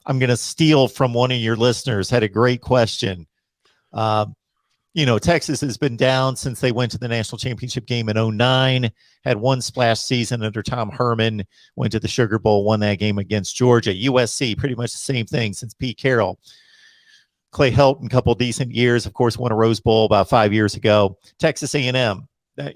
I'm going to steal from one of your listeners, had a great question. Texas has been down since they went to the national championship game in 2009, had one splash season under Tom Herman, went to the Sugar Bowl, won that game against Georgia. USC, pretty much the same thing since Pete Carroll. Clay Helton, a couple decent years, of course, won a Rose Bowl about 5 years ago. Texas A&M,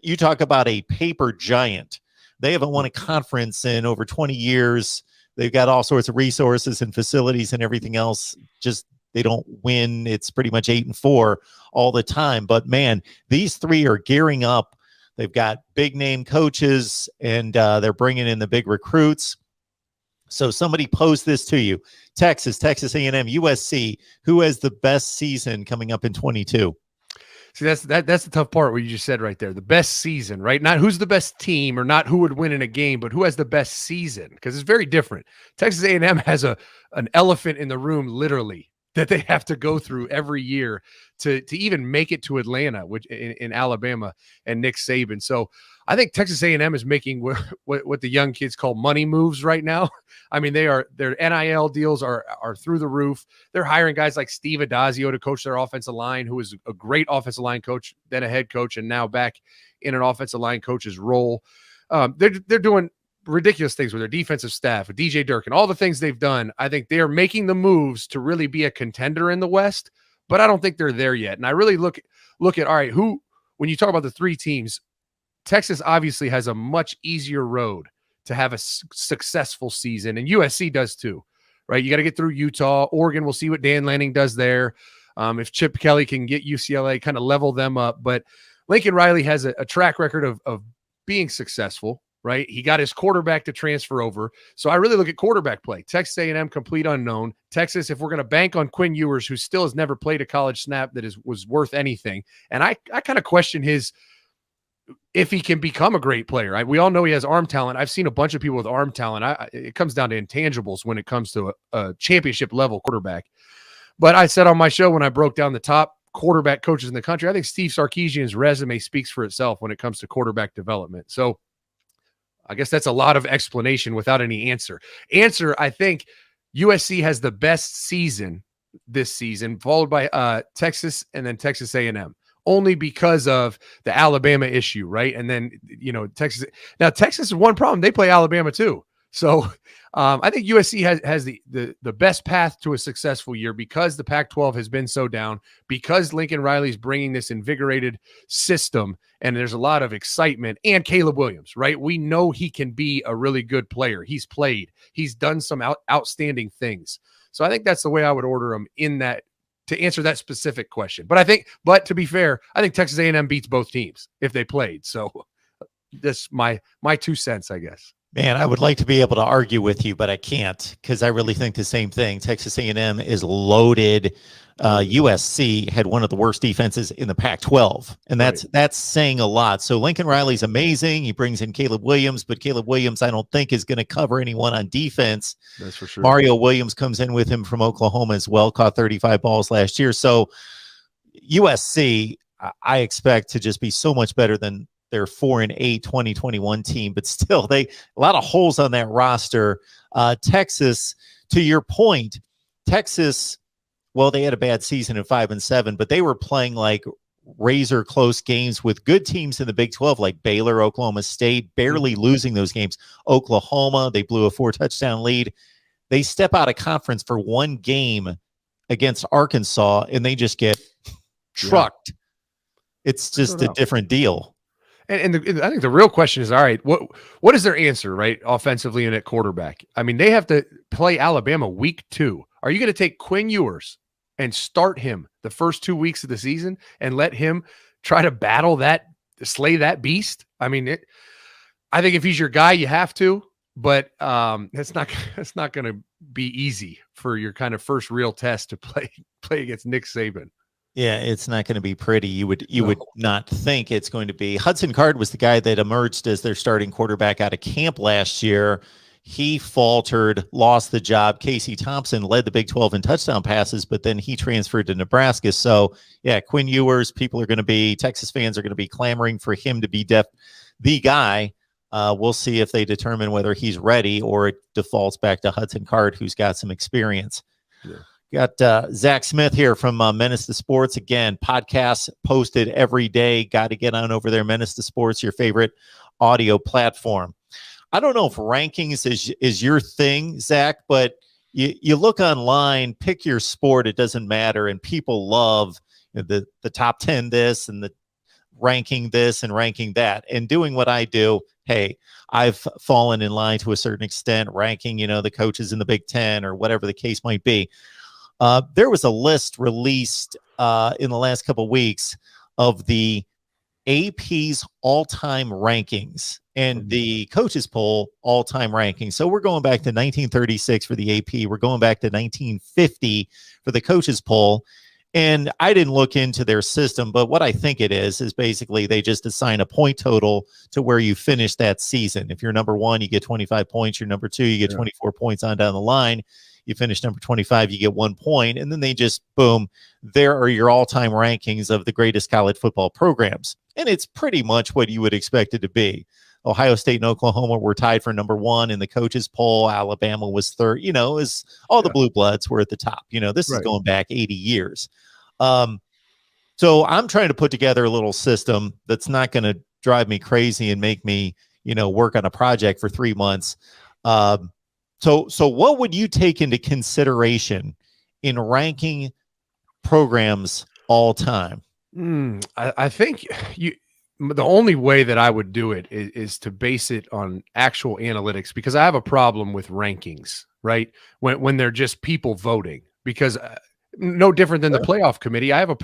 you talk about a paper giant. They haven't won a conference in over 20 years. They've got all sorts of resources and facilities and everything else. Just they don't win. It's pretty much 8-4 all the time. But, man, these three are gearing up. They've got big-name coaches, and they're bringing in the big recruits. So somebody posed this to you. Texas A&M, USC, who has the best season coming up in 22? See, that's the tough part what you just said right there. The best season, right? Not who's the best team or not who would win in a game, but who has the best season, because it's very different. Texas A&M has an elephant in the room, literally, that they have to go through every year to even make it to Atlanta, which in Alabama, and Nick Saban. So I think Texas A&M is making what the young kids call money moves right now. I mean, their NIL deals are through the roof. They're hiring guys like Steve Adazio to coach their offensive line, who is a great offensive line coach, then a head coach, and now back in an offensive line coach's role. They're doing ridiculous things with their defensive staff, with DJ Durkin, all the things they've done. I think they are making the moves to really be a contender in the West, but I don't think they're there yet. And I really look at, all right, when you talk about the three teams, Texas obviously has a much easier road to have a successful season, and USC does too, right? You got to get through Utah. Oregon, we'll see what Dan Lanning does there. If Chip Kelly can get UCLA, kind of level them up. But Lincoln Riley has a track record of being successful, right? He got his quarterback to transfer over. So I really look at quarterback play. Texas A&M, complete unknown. Texas, if we're going to bank on Quinn Ewers, who still has never played a college snap that was worth anything. And I kind of question if he can become a great player. Right? We all know he has arm talent. I've seen a bunch of people with arm talent. It comes down to intangibles when it comes to a championship level quarterback. But I said on my show when I broke down the top quarterback coaches in the country, I think Steve Sarkisian's resume speaks for itself when it comes to quarterback development. So I guess that's a lot of explanation without any answer. I think USC has the best season this season, followed by Texas and then Texas A&M, only because of the Alabama issue, right? And then, Texas. Now, Texas is one problem. They play Alabama too. So I think USC has the best path to a successful year because the Pac-12 has been so down, because Lincoln Riley's bringing this invigorated system, and there's a lot of excitement, and Caleb Williams, right? We know he can be a really good player. He's played. He's done some outstanding things. So I think that's the way I would order him in that, to answer that specific question. But to be fair, I think Texas A&M beats both teams if they played. So that's my 2 cents, I guess. Man, I would like to be able to argue with you, but I can't, because I really think the same thing. Texas A&M is loaded. USC had one of the worst defenses in the Pac-12, and that's saying a lot. So Lincoln Riley's amazing. He brings in Caleb Williams, but Caleb Williams I don't think is going to cover anyone on defense. That's for sure. Mario Williams comes in with him from Oklahoma as well, caught 35 balls last year. So USC, I expect to just be so much better than their 4-8 2021 team, but still a lot of holes on that roster. Texas, to your point, Texas, well, they had a bad season at 5-7, but they were playing like razor close games with good teams in the Big 12, like Baylor, Oklahoma State, barely losing those games. Oklahoma, they blew a 4-touchdown lead. They step out of conference for one game against Arkansas, and they just get trucked. It's just a different deal. And I think the real question is, all right, what is their answer, right, offensively and at quarterback? I mean, they have to play Alabama week 2. Are you going to take Quinn Ewers and start him the first 2 weeks of the season and let him try to slay that beast? I mean, I think if he's your guy, you have to, but it's not going to be easy for your kind of first real test to play against Nick Saban. Yeah, it's not going to be pretty. You would not think it's going to be. Hudson Card was the guy that emerged as their starting quarterback out of camp last year. He faltered, lost the job. Casey Thompson led the Big 12 in touchdown passes, but then he transferred to Nebraska. So, yeah, Quinn Ewers, Texas fans are going to be clamoring for him to be the guy. We'll see if they determine whether he's ready or it defaults back to Hudson Card, who's got some experience. Yeah. Got Zach Smith here from Menace to Sports. Again, podcasts posted every day. Got to get on over there. Menace to Sports, your favorite audio platform. I don't know if rankings is your thing, Zach, but you look online, pick your sport. It doesn't matter. And people love the top 10 this and the ranking this and ranking that. And doing what I do, hey, I've fallen in line to a certain extent, ranking, the coaches in the Big Ten or whatever the case might be. There was a list released in the last couple of weeks of the AP's all-time rankings and the coaches poll all-time rankings. So we're going back to 1936 for the AP. We're going back to 1950 for the coaches poll. And I didn't look into their system, but what I think it is basically they just assign a point total to where you finish that season. If you're number one, you get 25 points. You're number two, you get 24 points on down the line. You finish number 25, you get 1 point. And then they just, boom, there are your all-time rankings of the greatest college football programs. And it's pretty much what you would expect it to be. Ohio State and Oklahoma were tied for number one in the coaches poll. Alabama was third. Is all the blue bloods were at the top. This is going back 80 years. So I'm trying to put together a little system that's not going to drive me crazy and make me, work on a project for 3 months. So what would you take into consideration in ranking programs all time? I think the only way that I would do it is to base it on actual analytics, because I have a problem with rankings, right? When they're just people voting, because no different than the playoff committee. I have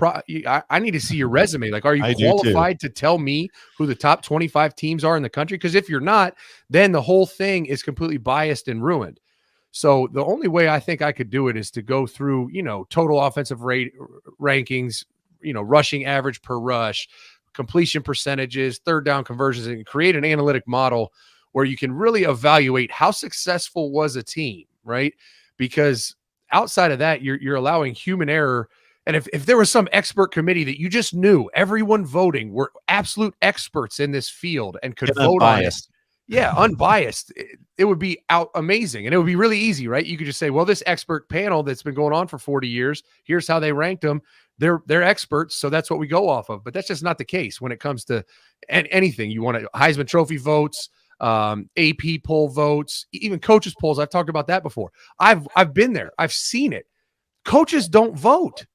I need to see your resume. Like, are you qualified to tell me who the top 25 teams are in the country? Because if you're not, then the whole thing is completely biased and ruined. So the only way I think I could do it is to go through, total offensive rate rankings, rushing average per rush, completion percentages, third down conversions, and create an analytic model where you can really evaluate how successful was a team, right? Because outside of that, you're allowing human error. And if there was some expert committee that you just knew everyone voting were absolute experts in this field and could vote on it, unbiased, it would be amazing. And it would be really easy, right? You could just say, well, this expert panel that's been going on for 40 years, here's how they ranked them. They're experts, so that's what we go off of. But that's just not the case when it comes to anything. You want to Heisman Trophy votes, AP poll votes, even coaches polls. I've talked about that before. I've been there. I've seen it. Coaches don't vote.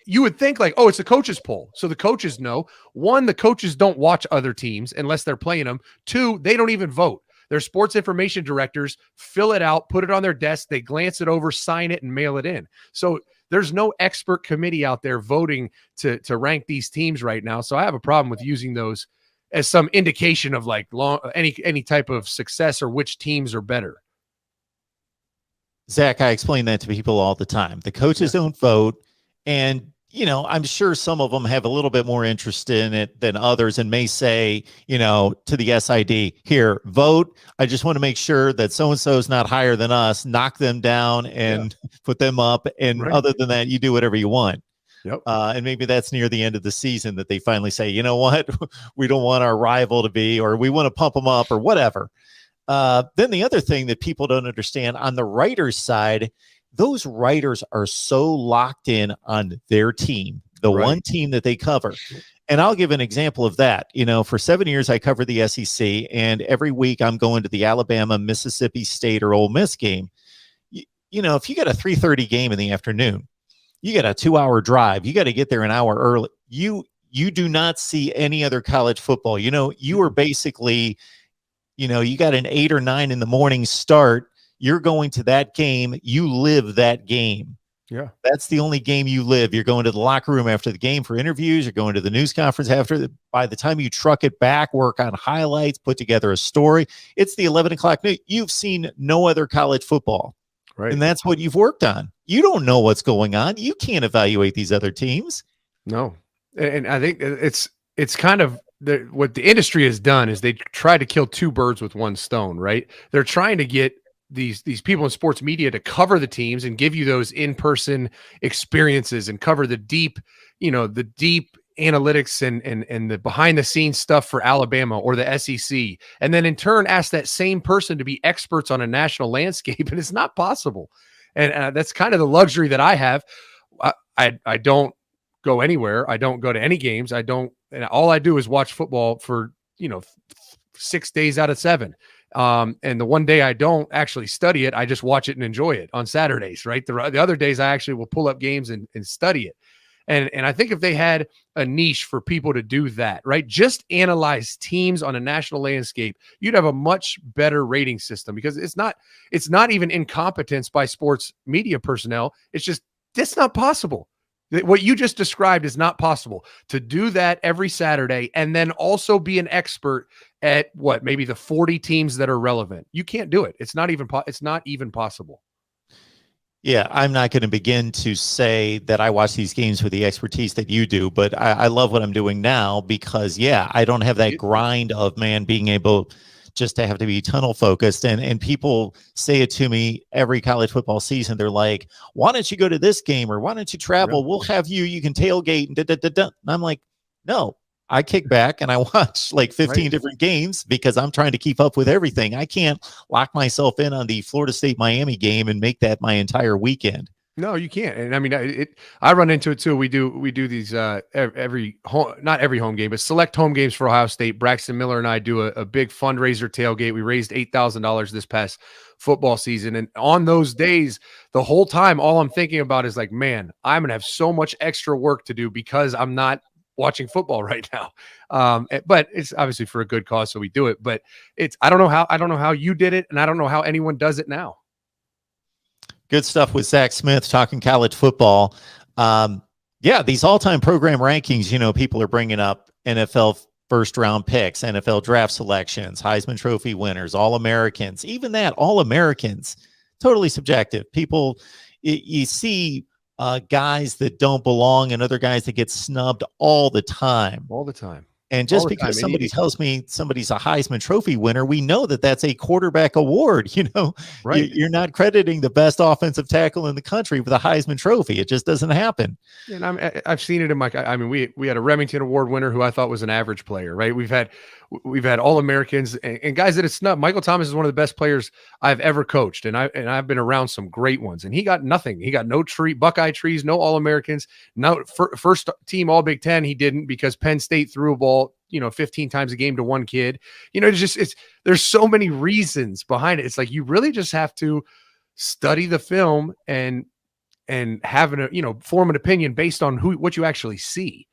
You would think like, oh, it's a coaches poll, so the coaches know. One, the coaches don't watch other teams unless they're playing them. Two, they don't even vote. Their sports information directors fill it out, put it on their desk, they glance it over, sign it, and mail it in. So there's no expert committee out there voting to rank these teams right now. So I have a problem with using those as some indication of like any type of success or which teams are better. Zach, I explain that to people all the time. The coaches don't vote. And, I'm sure some of them have a little bit more interest in it than others and may say, to the SID, here, vote. I just want to make sure that so-and-so is not higher than us, knock them down and put them up. And other than that, you do whatever you want. Yep. And maybe that's near the end of the season that they finally say, you know what, we don't want our rival to be, or we want to pump them up or whatever. Then the other thing that people don't understand on the writers' side, those writers are so locked in on their team, the one team that they cover. And I'll give an example of that. For 7 years, I covered the SEC, and every week I'm going to the Alabama, Mississippi State, or Ole Miss game. If you got a 3:30 game in the afternoon, you got a 2-hour drive, you got to get there an hour early. You do not see any other college football. You are basically, you got an 8 or 9 in the morning start. You're going to that game. You live that game. Yeah. That's the only game you live. You're going to the locker room after the game for interviews. You're going to the news conference by the time you truck it back, work on highlights, put together a story. It's the 11 o'clock news. You've seen no other college football. Right. And that's what you've worked on. You don't know what's going on. You can't evaluate these other teams. No. And I think it's kind of what the industry has done is they try to kill two birds with one stone, right? They're trying to get these people in sports media to cover the teams and give you those in-person experiences and cover the deep analytics and the behind the scenes stuff for Alabama or the SEC, and then in turn ask that same person to be experts on a national landscape, and it's not possible. And that's kind of the luxury that I have. I don't go anywhere. I don't go to any games. And all I do is watch football for 6 days out of 7. And the one day I don't actually study it, I just watch it and enjoy it on Saturdays, right? The other days I actually will pull up games and study it. And I think if they had a niche for people to do that, right? Just analyze teams on a national landscape, you'd have a much better rating system, because it's not even incompetence by sports media personnel. It's just, that's not possible. What you just described is not possible to do that every Saturday and then also be an expert at maybe the 40 teams that are relevant. You can't do it. It's not even possible. Yeah, I'm not going to begin to say that I watch these games with the expertise that you do, but I love what I'm doing now because, I don't have that grind of, being able just to have to be tunnel focused. And people say it to me every college football season. They're like, why don't you go to this game, or why don't you travel? We'll have you can tailgate and And I'm like, no. I kick back and I watch like 15 different games because I'm trying to keep up with everything. I can't lock myself in on the Florida State Miami game and make that my entire weekend. No, you can't. And I mean, I run into it too. We do these not every home game, but select home games for Ohio State. Braxton Miller and I do a big fundraiser tailgate. We raised $8,000 this past football season. And on those days, the whole time, all I'm thinking about is like, man, I'm going to have so much extra work to do because I'm not watching football right now. But it's obviously for a good cause, so we do it. But I don't know how you did it, and I don't know how anyone does it now. Good stuff with Zach Smith talking college football. These all-time program rankings, people are bringing up NFL first-round picks, NFL draft selections, Heisman Trophy winners, All-Americans. Even that, All-Americans, totally subjective. People, you see guys that don't belong and other guys that get snubbed all the time. And just because somebody tells me somebody's a Heisman Trophy winner, we know that that's a quarterback award. Right. You're not crediting the best offensive tackle in the country with a Heisman Trophy. It just doesn't happen. And I've seen it in we had a Remington Award winner who I thought was an average player, right? We've had All-Americans and guys that have snubbed. Michael Thomas is one of the best players I've ever coached. And I've been around some great ones, and he got nothing. He got no Buckeye trees, no All-Americans, no first team All Big Ten. He didn't, because Penn State threw a ball 15 times a game to one kid. There's so many reasons behind it. It's like, you really just have to study the film and have form an opinion based on what you actually see.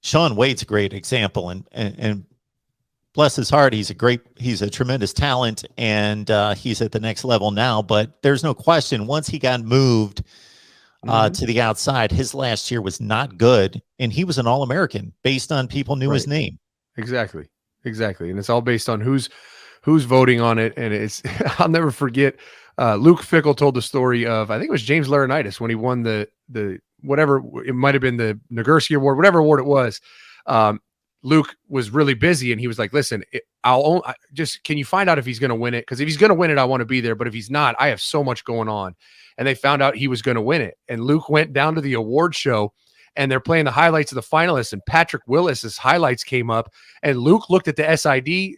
Sean Wade's a great example, and bless his heart, he's a tremendous talent, and he's at the next level now. But there's no question, once he got moved to the outside, his last year was not good, and he was an All-American based on people knew his name. Exactly, and it's all based on who's voting on it. And it's I'll never forget. Luke Fickell told the story of, I think it was James Laurinaitis, when he won the whatever, it might have been the Nagurski Award, whatever award it was. Luke was really busy, and he was like, listen, can you find out if he's going to win it? Because if he's going to win it, I want to be there. But if he's not, I have so much going on. And they found out he was going to win it. And Luke went down to the award show, and they're playing the highlights of the finalists, and Patrick Willis's highlights came up, and Luke looked at the SID,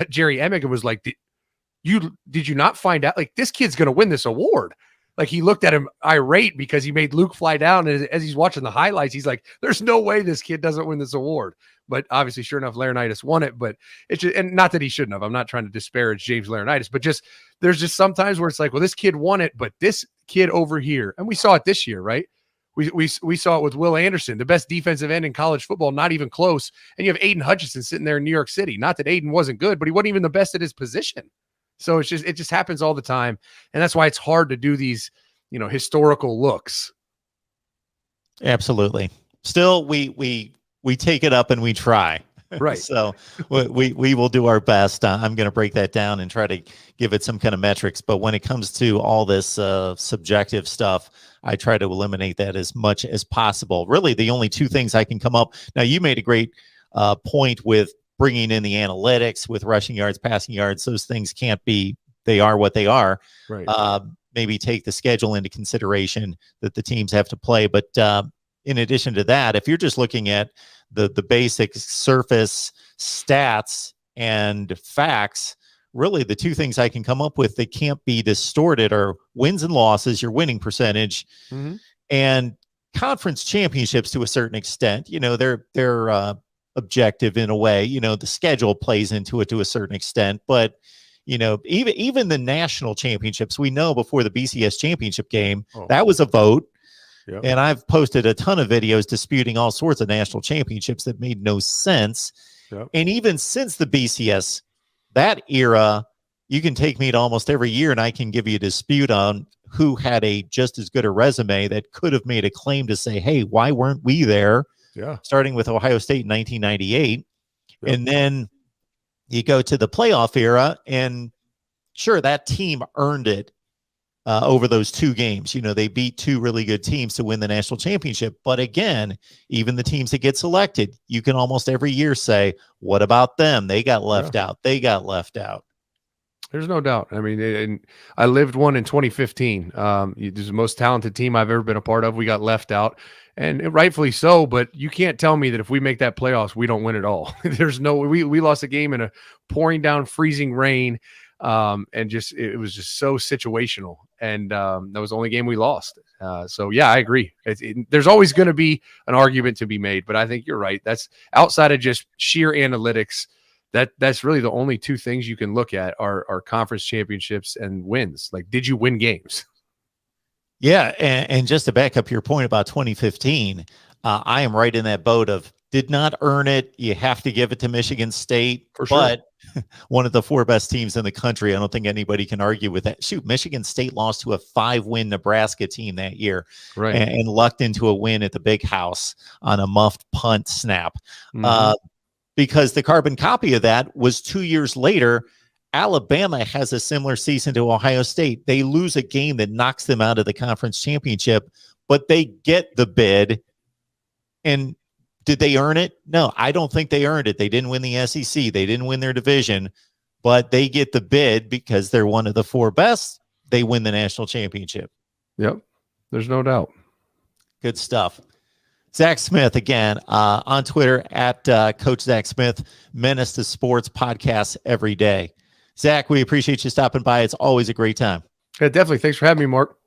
Jerry Emick, and was like, did you not find out? Like, this kid's going to win this award. Like, he looked at him irate because he made Luke fly down. And as he's watching the highlights, he's like, there's no way this kid doesn't win this award. But obviously, sure enough, Laurinaitis won it. But it's just, and not that he shouldn't have. I'm not trying to disparage James Laurinaitis, but there's just sometimes where it's like, well, this kid won it, but this kid over here, and we saw it this year, right? We saw it with Will Anderson, the best defensive end in college football, not even close. And you have Aiden Hutchinson sitting there in New York City. Not that Aiden wasn't good, but he wasn't even the best at his position. So it just happens all the time. And that's why it's hard to do these, historical looks. Absolutely. Still, we take it up and we try. Right. So we will do our best. I'm going to break that down and try to give it some kind of metrics. But when it comes to all this subjective stuff, I try to eliminate that as much as possible. Really, the only two things I can come up. Now, you made a great point with bringing in the analytics with rushing yards, passing yards. Those things can't be, they are what they are. Right. Maybe take the schedule into consideration that the teams have to play. But in addition to that, if you're just looking at the basic surface stats and facts, really the two things I can come up with that can't be distorted are wins and losses, your winning percentage, and conference championships to a certain extent. You know, they're objective in a way. You know, the schedule plays into it to a certain extent, but you know, even the national championships, we know before the BCS championship game, that was a vote. Yep. And I've posted a ton of videos disputing all sorts of national championships that made no sense. Yep. And even since the BCS, that era, you can take me to almost every year and I can give you a dispute on who had a just as good a resume that could have made a claim to say, hey, why weren't we there? Yeah. Starting with Ohio State in 1998. Yep. And then you go to the playoff era, and sure, that team earned it over those two games. You know, they beat two really good teams to win the national championship. But again, even the teams that get selected, you can almost every year say, what about them? They got left out. They got left out. There's no doubt. I mean, and I lived one in 2015. This is the most talented team I've ever been a part of. We got left out, and rightfully so. But you can't tell me that if we make that playoffs, we don't win at all. There's no. We lost a game in a pouring down, freezing rain, and just it was just so situational. And that was the only game we lost. So yeah, I agree. There's always going to be an argument to be made, but I think you're right. That's outside of just sheer analytics. That's really the only two things you can look at are conference championships and wins. Like, did you win games? Yeah, and just to back up your point about 2015, I am right in that boat of did not earn it. You have to give it to Michigan State. For sure. But one of the four best teams in the country. I don't think anybody can argue with that. Shoot, Michigan State lost to a 5-win Nebraska team that year, right? And lucked into a win at the Big House on a muffed punt snap. Because the carbon copy of that was 2 years later. Alabama has a similar season to Ohio State. They lose a game that knocks them out of the conference championship, but they get the bid. And did they earn it? No, I don't think they earned it. They didn't win the SEC. They didn't win their division, but they get the bid because they're one of the four best. They win the national championship. Yep. There's no doubt. Good stuff. Zach Smith, again, on Twitter at Coach Zach Smith, Menace to Sports podcast every day. Zach, we appreciate you stopping by. It's always a great time. Yeah, definitely. Thanks for having me, Mark.